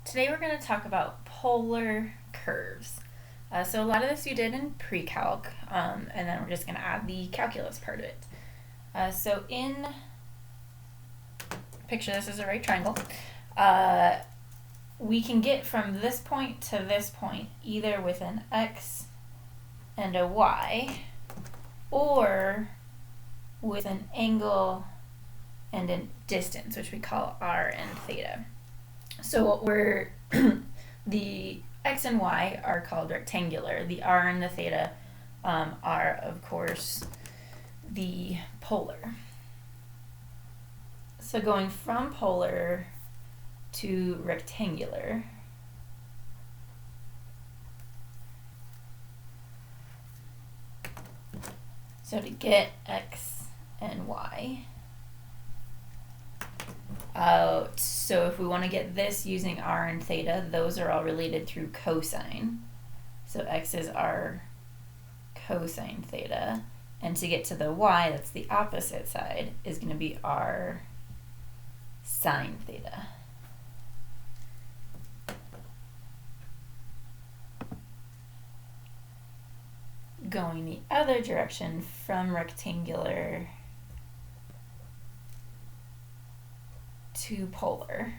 Today we're going to talk about polar curves. So a lot of this you did in pre-calc, and then we're just going to add the calculus part of it. So in, picture this as a right triangle, we can get from this point to this point either with an x and a y, or with an angle and a distance, which we call r and theta. So what we're, the x and y are called rectangular. The r and the theta are, of course, the polar. So going from polar to rectangular, so to get x and y, so if we want to get this using r and theta, those are all related through cosine. So x is r cosine theta. And to get to the y, that's the opposite side, is going to be r sine theta. Going the other direction from rectangular to polar.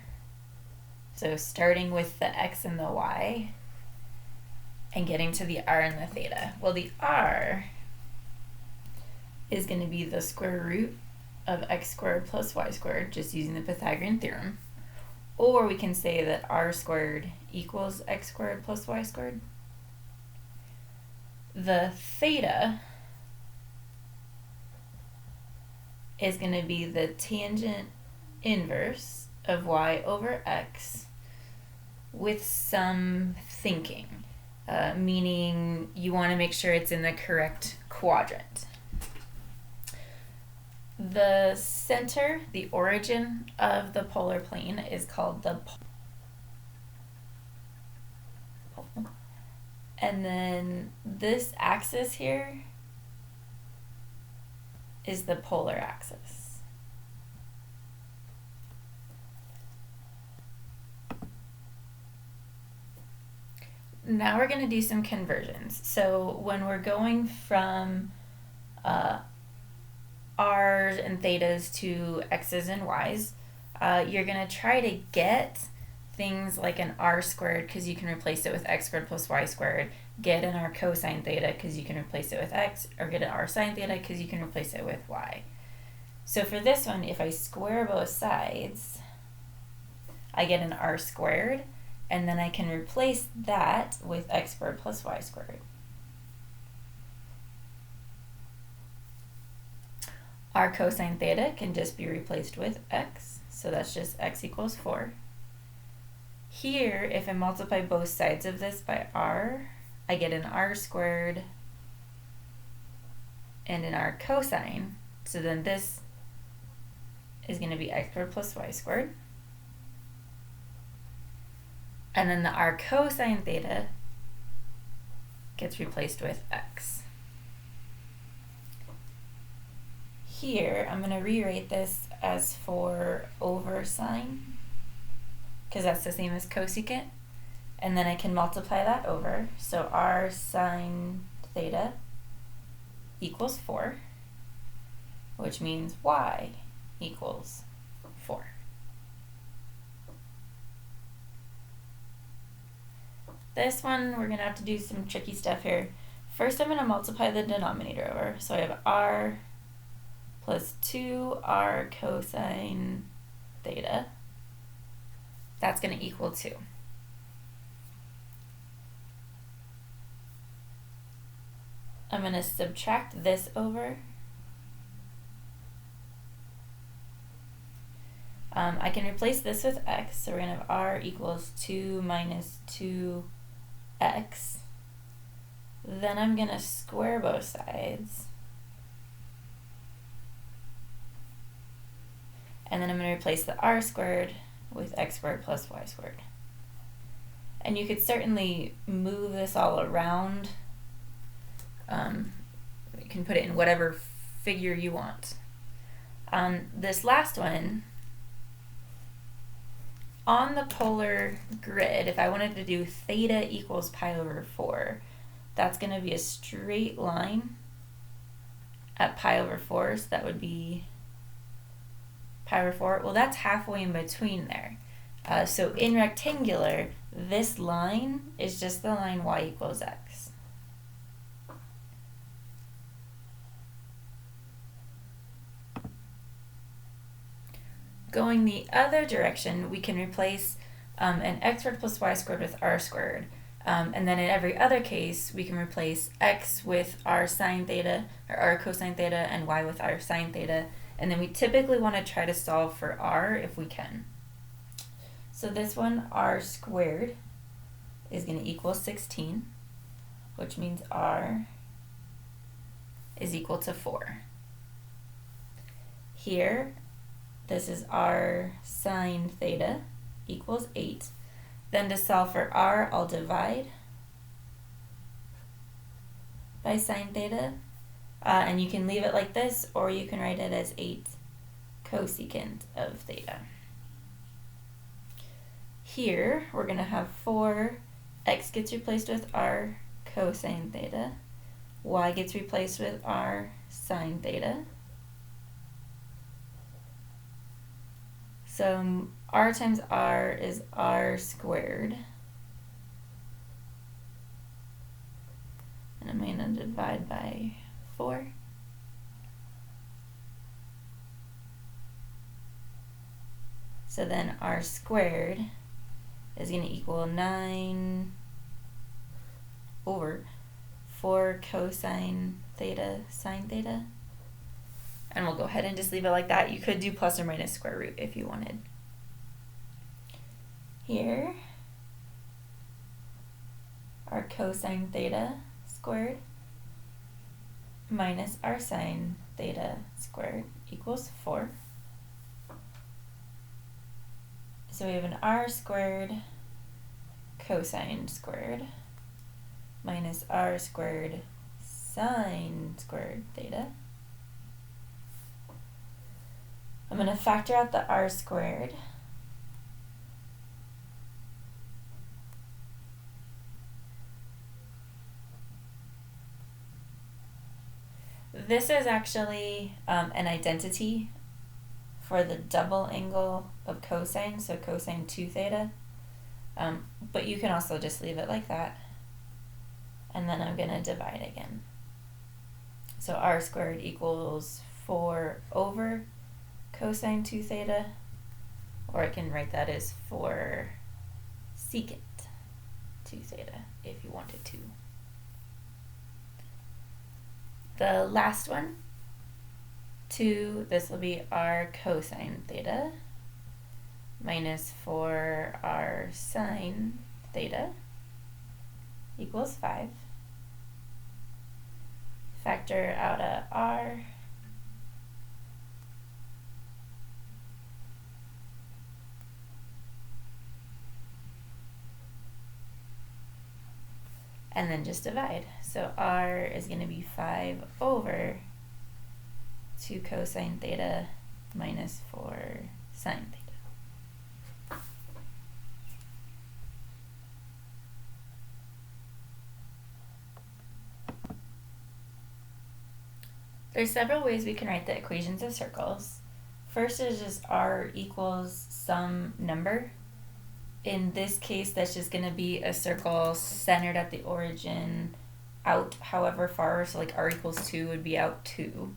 So starting with the x and the y and getting to the r and the theta. Well, the r is going to be the square root of x squared plus y squared, just using the Pythagorean theorem. Or we can say that r squared equals x squared plus y squared. The theta is going to be the tangent inverse of y over x with some thinking, meaning you want to make sure it's in the correct quadrant. The center, the origin of the polar plane, is called the pole. And then this axis here is the polar axis. Now we're going to do some conversions. So when we're going from r's and thetas to x's and y's, you're going to try to get things like an r squared because you can replace it with x squared plus y squared, get an r cosine theta because you can replace it with x, or get an r sine theta because you can replace it with y. So for this one, if I square both sides, I get an r squared, and then I can replace that with x squared plus y squared. R cosine theta can just be replaced with x, so that's just x equals 4. Here, if I multiply both sides of this by r, I get an r squared and an r cosine, so then this is going to be x squared plus y squared. And then the r cosine theta gets replaced with x. Here, I'm going to rewrite this as 4 over sine, because that's the same as cosecant. And then I can multiply that over. So r sine theta equals 4, which means y equals 4. This one, we're going to have to do some tricky stuff here. First, I'm going to multiply the denominator over. So I have r plus 2r cosine theta. That's going to equal 2. I'm going to subtract this over. I can replace this with x, so we're going to have r equals 2 minus 2x. Then I'm going to square both sides. And then I'm going to replace the r squared with x squared plus y squared. And you could certainly move this all around. You can put it in whatever figure you want. This last one, on the polar grid, if I wanted to do theta equals pi over 4, that's going to be a straight line at pi over 4, so that would be pi over 4. Well, that's halfway in between there. So in rectangular, this line is just the line y equals x. Going the other direction, we can replace an x squared plus y squared with r squared. And then in every other case, we can replace x with r sine theta, or r cosine theta, and y with r sine theta. And then we typically want to try to solve for r if we can. So this one, r squared, is going to equal 16, which means r is equal to 4. Here, this is r sine theta equals 8. Then to solve for r, I'll divide by sine theta. And you can leave it like this, or you can write it as 8 cosecant of theta. Here, we're going to have 4, x gets replaced with r cosine theta, y gets replaced with r sine theta. So r times r is r squared. And I'm going to divide by 4. So then r squared is going to equal 9 over 4 cosine theta sine theta. And we'll go ahead and just leave it like that. You could do plus or minus square root if you wanted. Here, our cosine theta squared minus our sine theta squared equals 4. So we have an r squared cosine squared minus r squared sine squared theta. I'm going to factor out the r squared. This is actually an identity for the double angle of cosine, so cosine 2 theta. But you can also just leave it like that. And then I'm going to divide again. So r squared equals 4 over cosine 2 theta, or I can write that as 4 secant 2 theta if you wanted to. The last one, 2, this will be r cosine theta minus 4r sine theta equals 5. Factor out a r. And then just divide. So r is going to be 5 over 2 cosine theta minus 4 sine theta. There's several ways we can write the equations of circles. First is just r equals some number. In this case, that's just going to be a circle centered at the origin, out however far, so like r equals 2 would be out 2.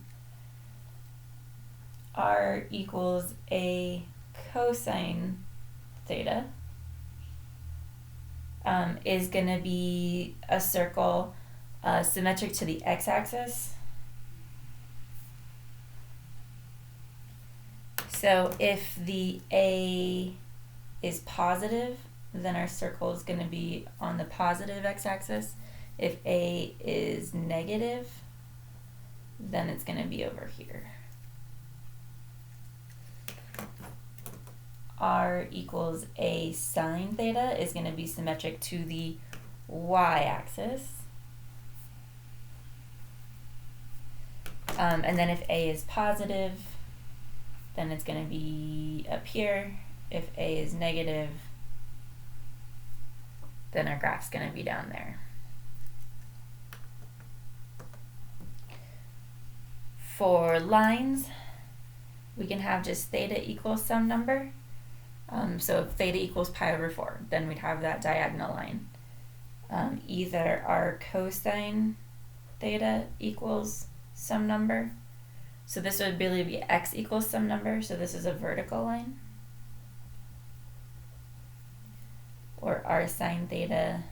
R equals a cosine theta is going to be a circle symmetric to the x-axis. So if the a is positive, then our circle is going to be on the positive x-axis. If a is negative, then it's going to be over here. R equals a sine theta is going to be symmetric to the y-axis. And then if a is positive, then it's going to be up here. if A is negative, then our graph's going to be down there. For lines, we can have just theta equals some number. So if theta equals pi over 4, then we'd have that diagonal line. Either our cosine theta equals some number. So this would really be x equals some number, so this is a vertical line. Or r sine theta,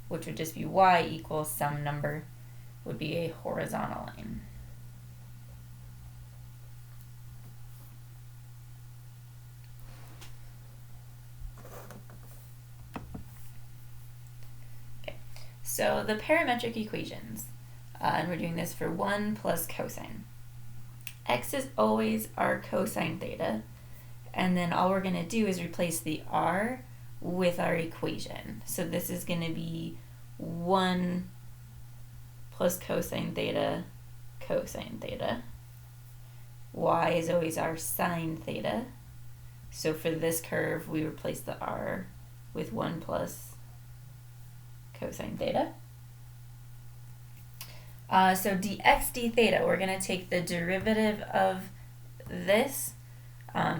which would just be y equals some number, would be a horizontal line. Okay, so the parametric equations, and we're doing this for 1 plus cosine. X is always our cosine theta, and then all we're going to do is replace the r with our equation. So this is going to be 1 plus cosine theta, cosine theta. Y is always our sine theta. So for this curve, we replace the r with 1 plus cosine theta. So dx d theta, we're going to take the derivative of this,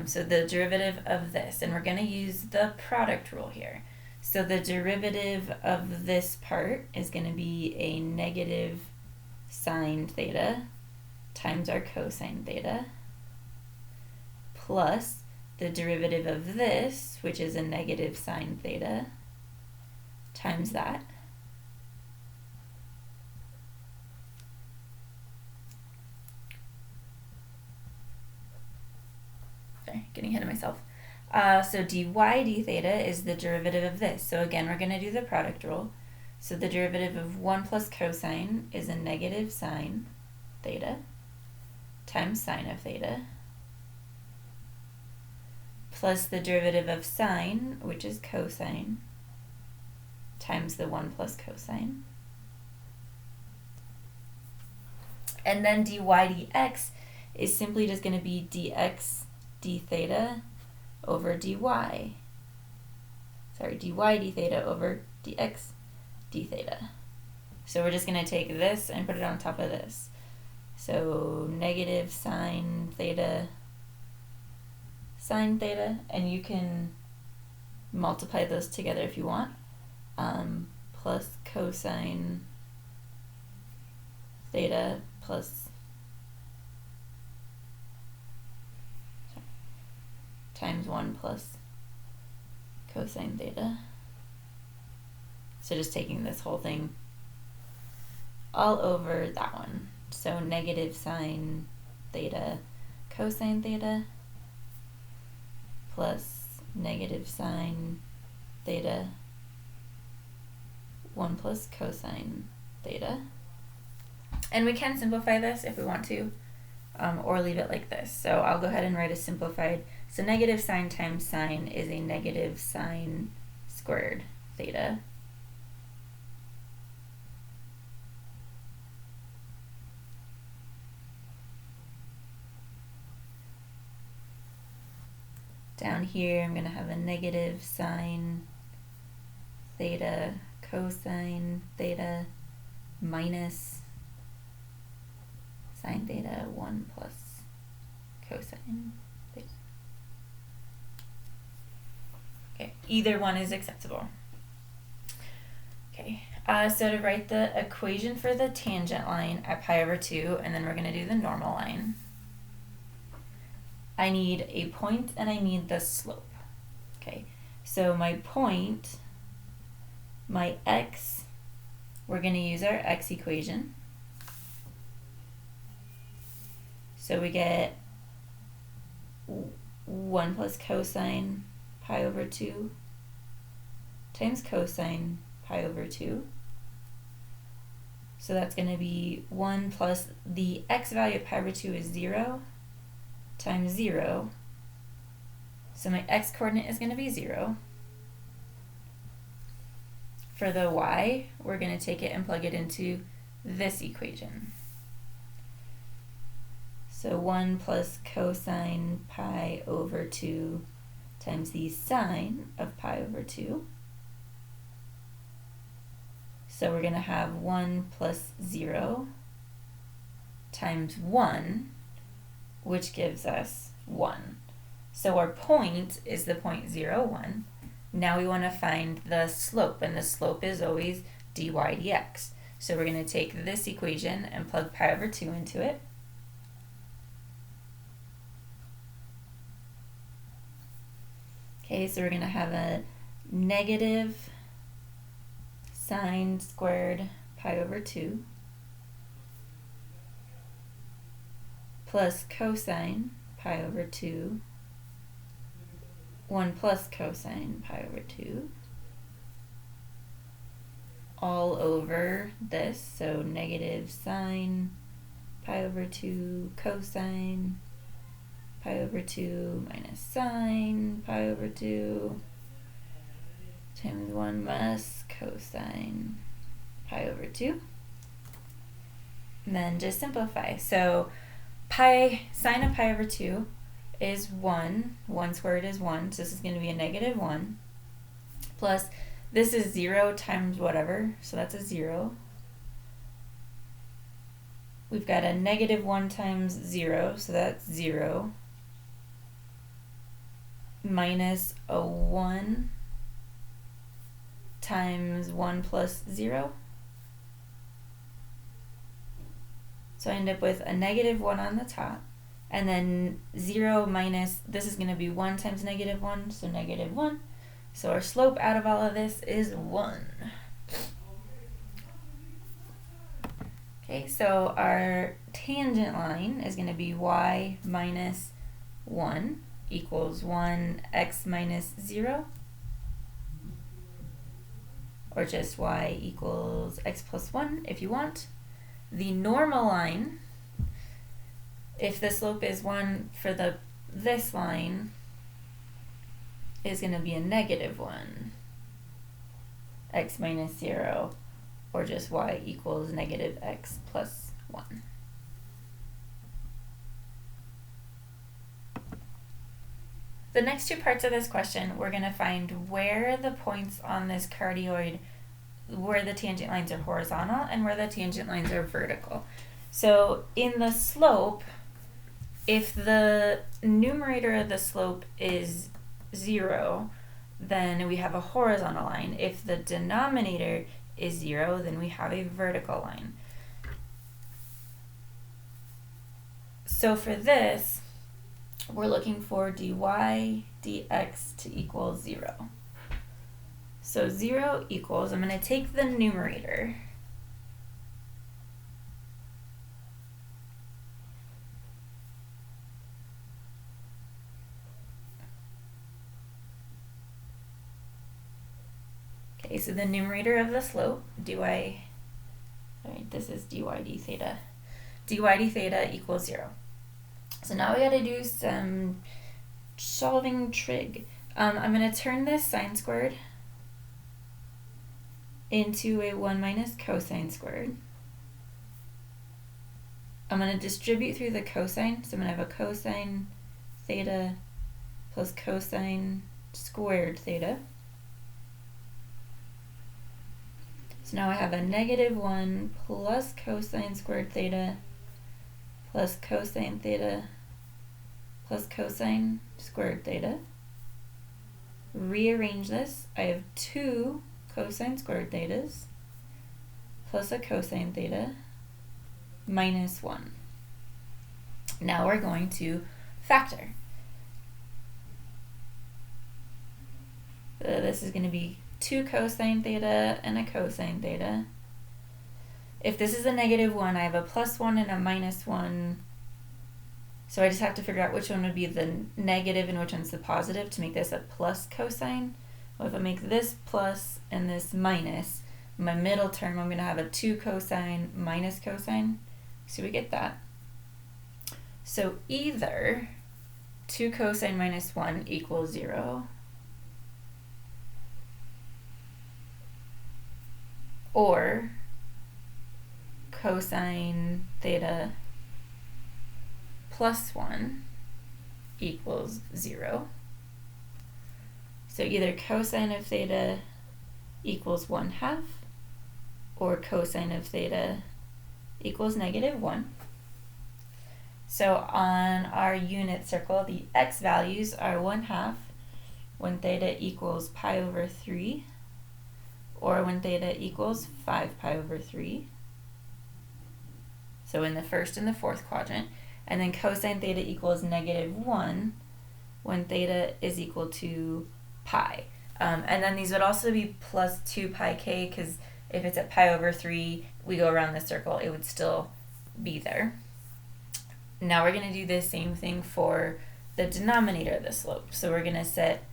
so the derivative of this, and we're going to use the product rule here. So the derivative of this part is going to be a negative sine theta times our cosine theta, plus the derivative of this, which is a negative sine theta, times that. Getting ahead of myself. So dy d theta is the derivative of this. So again, we're going to do the product rule. So the derivative of 1 plus cosine is a negative sine theta times sine of theta, plus the derivative of sine, which is cosine, times the 1 plus cosine. And then dy dx is simply just going to be dx d theta over dy. Sorry, dy d theta over dx d theta. So we're just going to take this and put it on top of this. So negative sine theta, and you can multiply those together if you want, plus cosine theta plus times 1 plus cosine theta. So just taking this whole thing all over that one. So negative sine theta cosine theta plus negative sine theta 1 plus cosine theta. And we can simplify this if we want to, or leave it like this. So I'll go ahead and write a simplified. So negative sine times sine is a negative sine squared theta. Down here, I'm going to have a negative sine theta cosine theta minus sine theta 1 plus cosine theta. Okay, either one is acceptable. Okay, so to write the equation for the tangent line at pi over 2, and then we're going to do the normal line, I need a point and I need the slope. Okay, so my point, my x, we're going to use our x equation. So we get 1 plus cosine pi over 2 times cosine pi over 2. So that's going to be 1 plus the x value of pi over 2 is 0 times 0. So my x coordinate is going to be 0. For the y, we're going to take it and plug it into this equation. So 1 plus cosine pi over 2 times the sine of pi over 2. So we're going to have 1 plus 0 times 1, which gives us 1. So our point is the point 0, 1. Now we want to find the slope, and the slope is always dy dx. So we're going to take this equation and plug pi over 2 into it. Okay, so we're going to have a negative sine squared pi over 2 plus cosine pi over 2, 1 plus cosine pi over 2, all over this, so negative sine pi over 2 cosine pi over 2 minus sine pi over 2 times 1 minus cosine pi over 2. And then just simplify. So sine of pi over 2 is 1. 1 squared is 1, so this is going to be a negative 1. Plus, this is 0 times whatever, so that's a 0. We've got a negative 1 times 0, so that's 0. Minus a 1 times 1 plus 0. So I end up with a negative 1 on the top, and then 0 minus, this is going to be 1 times negative 1, so negative 1. So our slope out of all of this is 1. Okay, so our tangent line is going to be y minus 1 equals 1 x minus 0, or just y equals x plus 1 if you want. The normal line, if the slope is 1 for this line, is going to be a negative 1, x minus 0, or just y equals negative x plus 1. The next two parts of this question, we're going to find where the points on this cardioid, where the tangent lines are horizontal and where the tangent lines are vertical. So in the slope, if the numerator of the slope is 0, then we have a horizontal line. If the denominator is 0, then we have a vertical line. So for this, we're looking for dy dx to equal 0. So 0 equals, I'm going to take the numerator, okay, so the numerator of the slope, this is dy d theta. dy d theta equals 0. So now we got to do some solving trig. I'm going to turn this sine squared into a 1 minus cosine squared. I'm going to distribute through the cosine, so I'm going to have a cosine theta plus cosine squared theta. So now I have a negative 1 plus cosine squared theta plus cosine theta plus cosine squared theta. Rearrange this. I have 2 cosine squared thetas plus a cosine theta minus 1. Now we're going to factor. This is going to be 2 cosine theta and a cosine theta. If this is a negative 1, I have a plus 1 and a minus 1. So I just have to figure out which one would be the negative and which one's the positive to make this a plus cosine. Well, if I make this plus and this minus, my middle term, I'm going to have a 2 cosine minus cosine. So we get that. So either 2 cosine minus 1 equals 0, or cosine theta plus 1 equals 0. So either cosine of theta equals 1/2 or cosine of theta equals -1. So on our unit circle, the x values are 1/2 when theta equals pi over 3, or when theta equals 5 pi over 3. So in the first and the fourth quadrant. And then cosine theta equals -1 when theta is equal to pi. And then these would also be plus 2 pi k, because if it's at pi over 3, we go around the circle, it would still be there. Now we're going to do the same thing for the denominator of the slope. So we're going to set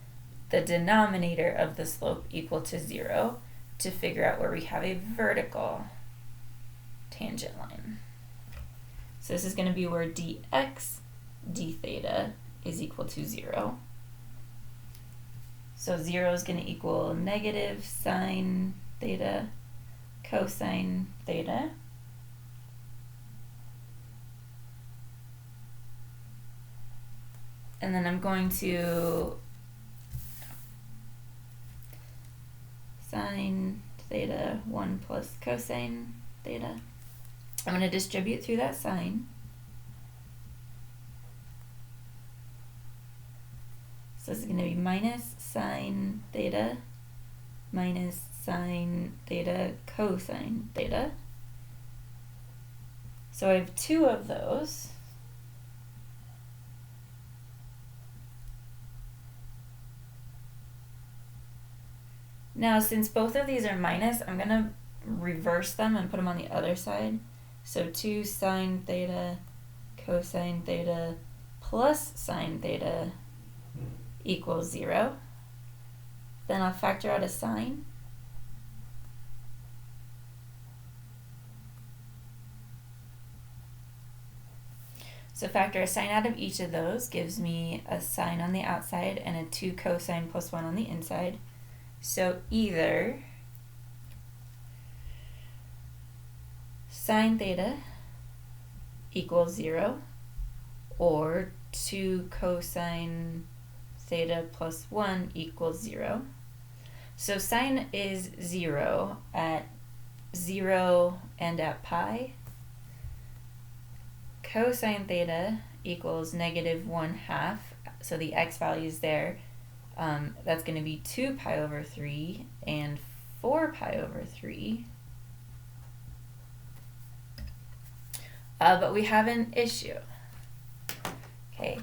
the denominator of the slope equal to 0 to figure out where we have a vertical tangent line. So this is going to be where dx d theta is equal to 0. So 0 is going to equal negative sine theta cosine theta. And then I'm going to sine theta 1 plus cosine theta. I'm going to distribute through that sign. So this is going to be minus sine theta minus sine theta cosine theta. So I have 2 of those. Now, since both of these are minus, I'm going to reverse them and put them on the other side. So 2 sine theta cosine theta plus sine theta equals 0. Then I'll factor out a sine. So factor a sine out of each of those gives me a sine on the outside and a 2 cosine plus 1 on the inside. So either sine theta equals 0 or 2 cosine theta plus 1 equals 0. So sine is 0 at 0 and at pi. Cosine theta equals -1/2, so the x value is there. That's going to be 2 pi over 3 and 4 pi over 3. But we have an issue. Okay,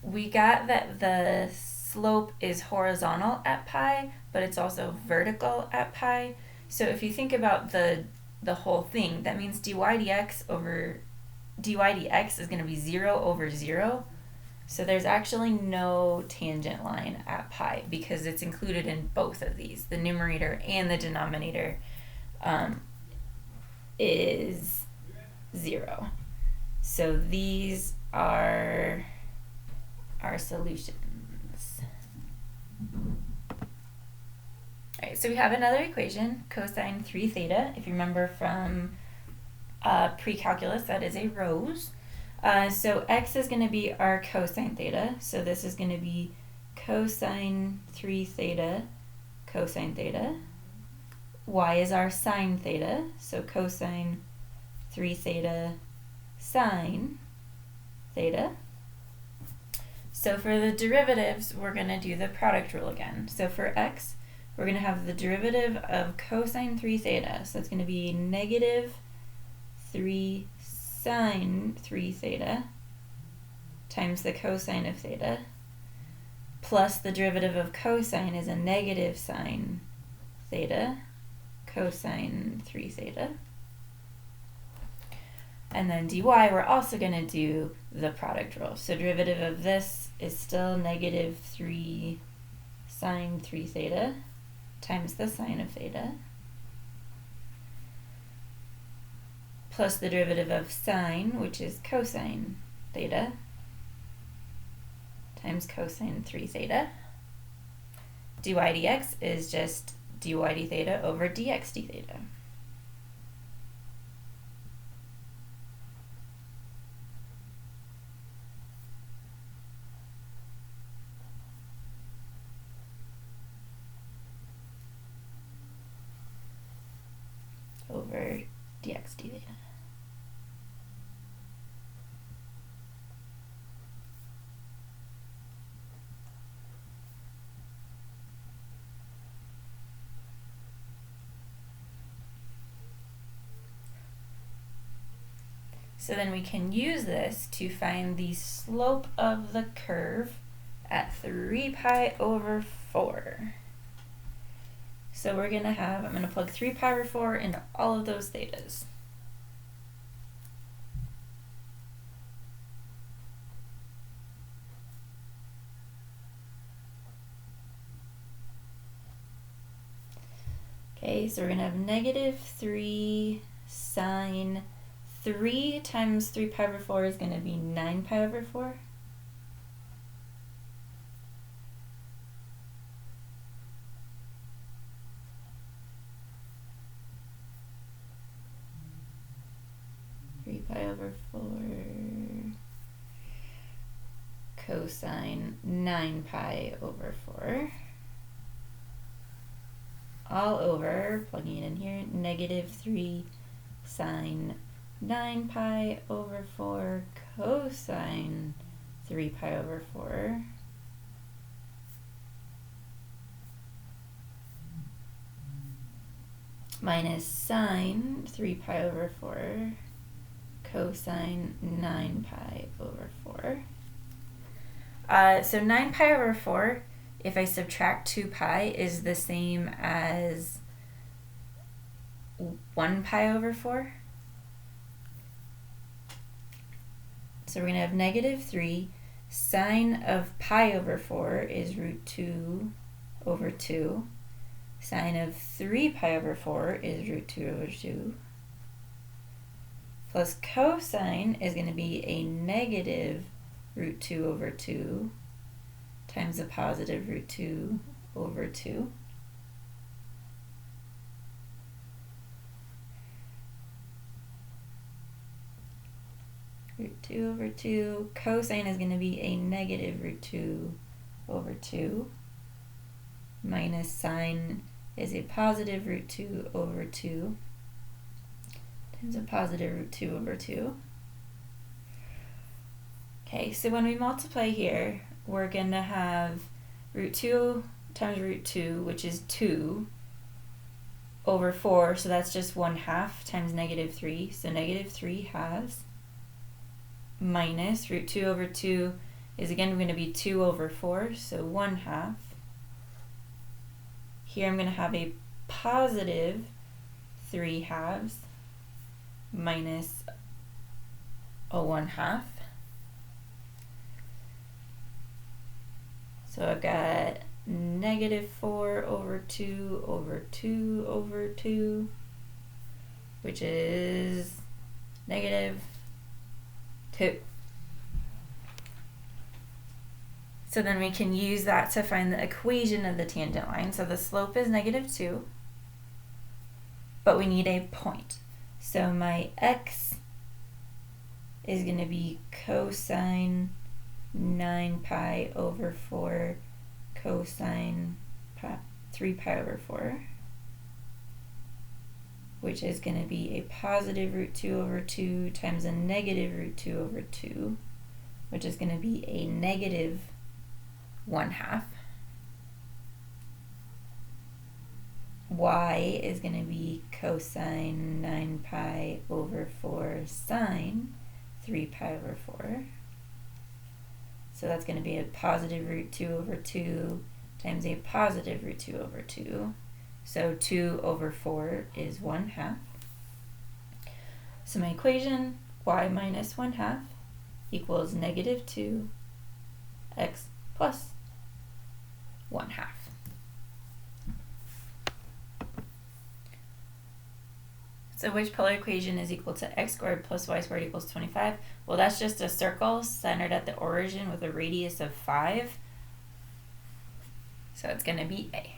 we got that the slope is horizontal at pi, but it's also vertical at pi. So if you think about the whole thing, that means dy dx is going to be 0 over 0. So there's actually no tangent line at pi because it's included in both of these. The numerator and the denominator is 0. So these are our solutions. All right, so we have another equation, cosine 3 theta. If you remember from pre-calculus, that is a rose. So x is going to be our cosine theta. So this is going to be cosine 3 theta cosine theta. Y is our sine theta. So cosine 3 theta sine theta. So for the derivatives, we're going to do the product rule again. So for x, we're going to have the derivative of cosine 3 theta. So it's going to be -3 sine 3 theta times the cosine of theta, plus the derivative of cosine is a negative sine theta cosine 3 theta. And then dy, we're also going to do the product rule. So derivative of this is still -3 sine 3 theta times the sine of theta, plus the derivative of sine, which is cosine theta, times cosine 3 theta. dy dx is just dy d theta over dx d theta. over dx d theta. So then we can use this to find the slope of the curve at 3 pi over 4. So we're going to have, I'm going to plug 3 pi over 4 into all of those thetas. Okay, so we're going to have negative 3 sine 3 times 3 pi over 4 is going to be 9 pi over 4. Pi over 4 cosine 9 pi over 4 all over, plugging it in here, negative 3 sine 9 pi over 4 cosine 3 pi over 4 minus sine 3 pi over 4 cosine 9 pi over 4. So 9 pi over 4, if I subtract 2 pi, is the same as 1 pi over 4. So we're going to have negative 3. Sine of pi over 4 is root 2 over 2. Sine of 3 pi over 4 is root 2 over 2. Plus cosine is going to be a negative root 2 over 2 times a positive root 2 over 2. Root 2 over 2. Cosine is going to be a negative root 2 over 2. Minus sine is a positive root 2 over 2. Times a positive root 2 over 2. Okay, so when we multiply here, we're going to have root 2 times root 2, which is 2, over 4, so that's just 1/2 times negative 3, so negative 3 halves, minus root 2 over 2 is again going to be 2 over 4, so 1/2. Here I'm going to have a positive 3 halves minus a 1/2. So I've got negative 4 over 2 over 2 over 2, which is negative 2. So then we can use that to find the equation of the tangent line. So the slope is negative 2, but we need a point. So my x is going to be cosine 9 pi over 4 cosine 3 pi over 4, which is going to be a positive root 2 over 2 times a negative root 2 over 2, which is going to be a negative 1/2. Y is going to be cosine 9 pi over 4 sine 3 pi over 4. So that's going to be a positive root 2 over 2 times a positive root 2 over 2. So 2 over 4 is 1/2. So my equation, y minus 1/2 equals negative 2 x plus 1/2. So which polar equation is equal to x squared plus y squared equals 25? Well, that's just a circle centered at the origin with a radius of 5. So it's going to be A.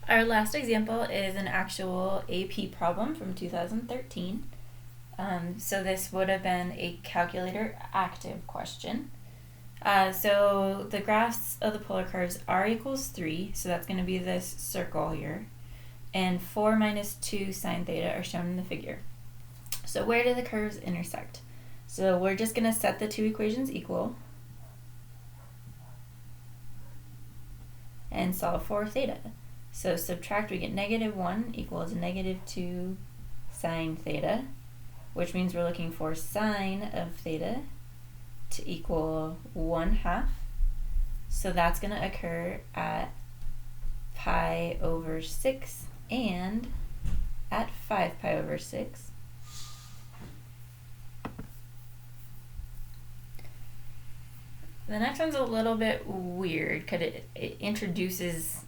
Our last example is an actual AP problem from 2013. So this would have been a calculator active question. So the graphs of the polar curves r equals 3, so that's going to be this circle here, and 4 minus 2 sine theta are shown in the figure. So where do the curves intersect? So we're just going to set the two equations equal and solve for theta. So subtract, we get negative 1 equals negative 2 sine theta, which means we're looking for sine of theta to equal 1/2. So that's going to occur at pi over 6 and at 5 pi over 6. The next one's a little bit weird because it introduces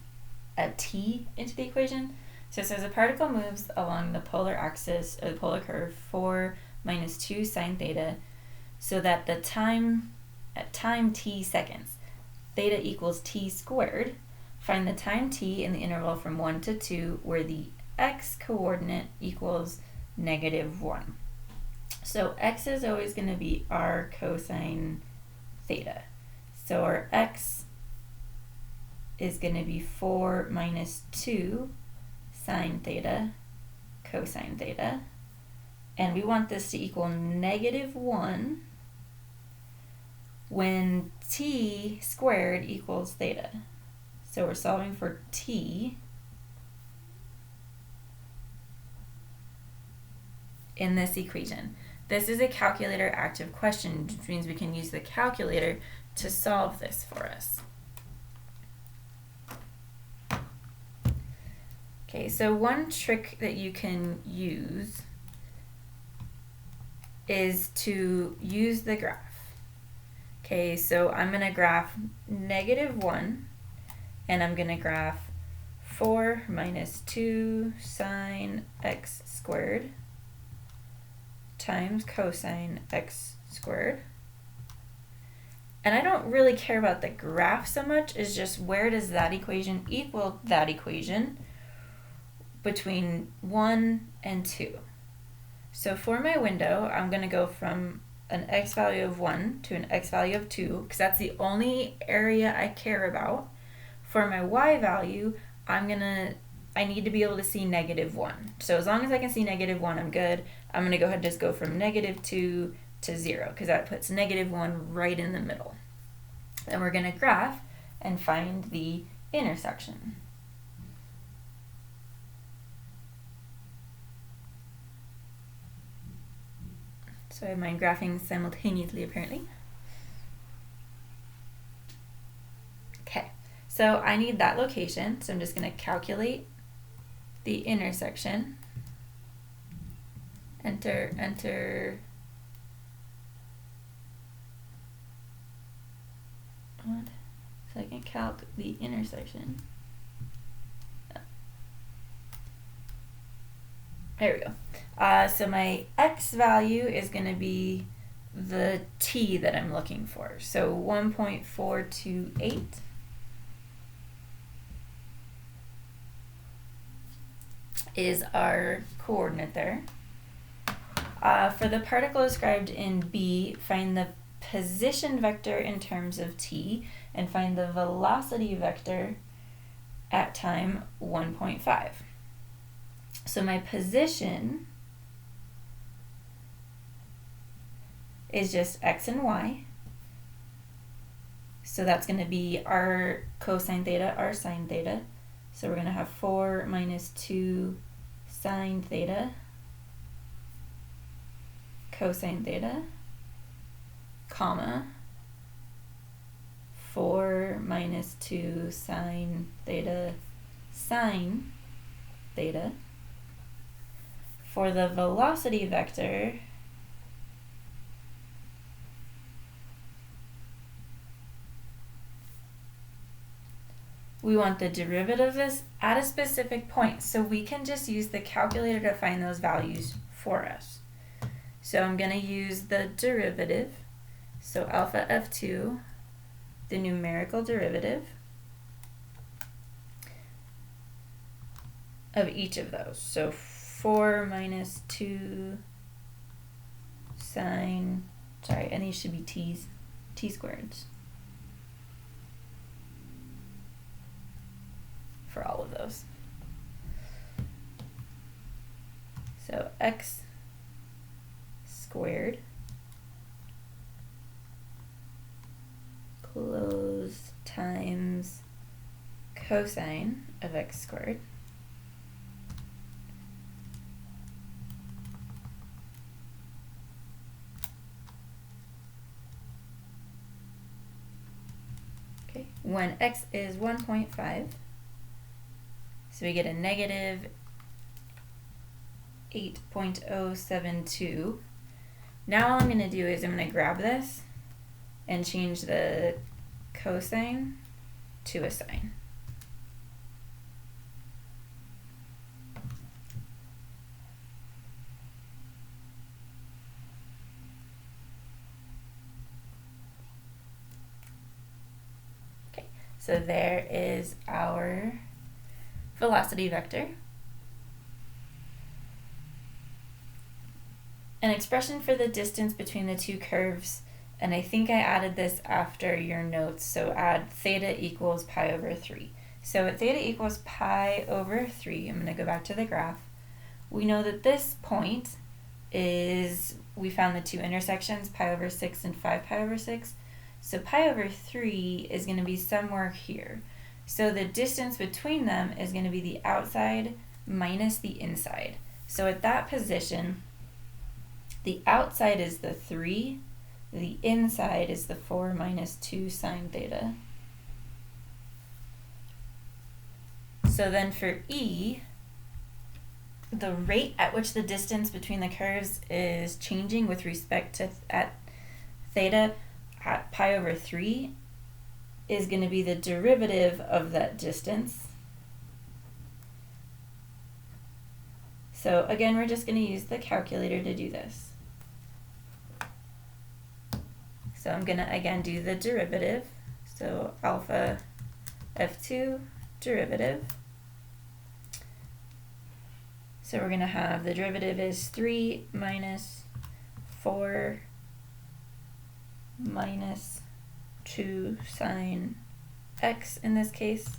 a t into the equation. So it says a particle moves along the polar axis of the polar curve 4 minus 2 sine theta, so that at time t seconds, theta equals t squared. Find the time t in the interval from 1 to 2 where the x coordinate equals -1. So x is always going to be r cosine theta. So our x is going to be 4 minus 2 sine theta cosine theta. And we want this to equal -1 when t squared equals theta. So we're solving for t in this equation. This is a calculator active question, which means we can use the calculator to solve this for us. Okay, so one trick that you can use is to use the graph. Okay, so I'm going to graph -1, and I'm going to graph 4 minus 2 sine x squared times cosine x squared. And I don't really care about the graph so much, it's just where does that equation equal that equation between 1 and 2. So for my window, I'm going to go from an x value of 1 to an x value of 2, because that's the only area I care about. For my y value, I need to be able to see -1. So as long as I can see -1, I'm good. I'm going to go ahead and just go from -2 to 0, because that puts -1 right in the middle. Then we're going to graph and find the intersection. So I have mine graphing simultaneously, apparently. Okay, so I need that location, so I'm just going to calculate the intersection. Enter. What? So I can calc the intersection. There we go. So my x value is going to be the t that I'm looking for. So 1.428 is our coordinate there. For the particle described in B, find the position vector in terms of t and find the velocity vector at time 1.5. So my position is just x and y. So that's going to be r cosine theta, r sine theta. So we're going to have 4 minus 2 sine theta cosine theta, comma, 4 minus 2 sine theta sine theta. For the velocity vector, we want the derivative of this at a specific point, so we can just use the calculator to find those values for us. So I'm going to use the derivative, so alpha f2, the numerical derivative of each of those. So 4 minus 2 sine, sorry, and these should be t squareds. So x squared closed times cosine of x squared when x is 1.5. So we get a negative 8.072. Now all I'm going to do is I'm going to grab this and change the cosine to a sine. Okay, so there is our velocity vector. An expression for the distance between the two curves, and I think I added this after your notes, so add theta equals pi over 3. So at theta equals pi over 3, I'm going to go back to the graph. We know that this point is, we found the two intersections, pi over 6 and 5 pi over 6. So pi over 3 is going to be somewhere here. So the distance between them is going to be the outside minus the inside. So at that position, the outside is the 3, the inside is the 4 minus 2 sine theta. So then for E, the rate at which the distance between the curves is changing with respect to at theta at pi over 3 is going to be the derivative of that distance. So again, we're just going to use the calculator to do this. So I'm going to again do the derivative. So alpha f2 derivative. So we're going to have the derivative is 3 minus 4 minus 2 sine x in this case,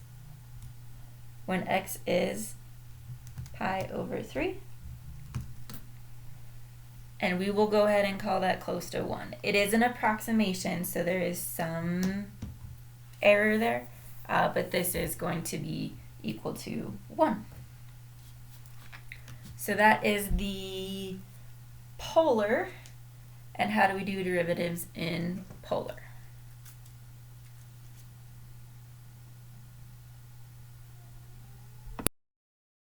when x is pi over 3. And we will go ahead and call that close to 1. It is an approximation, so there is some error there, but this is going to be equal to 1. So that is the polar, and how do we do derivatives in polar?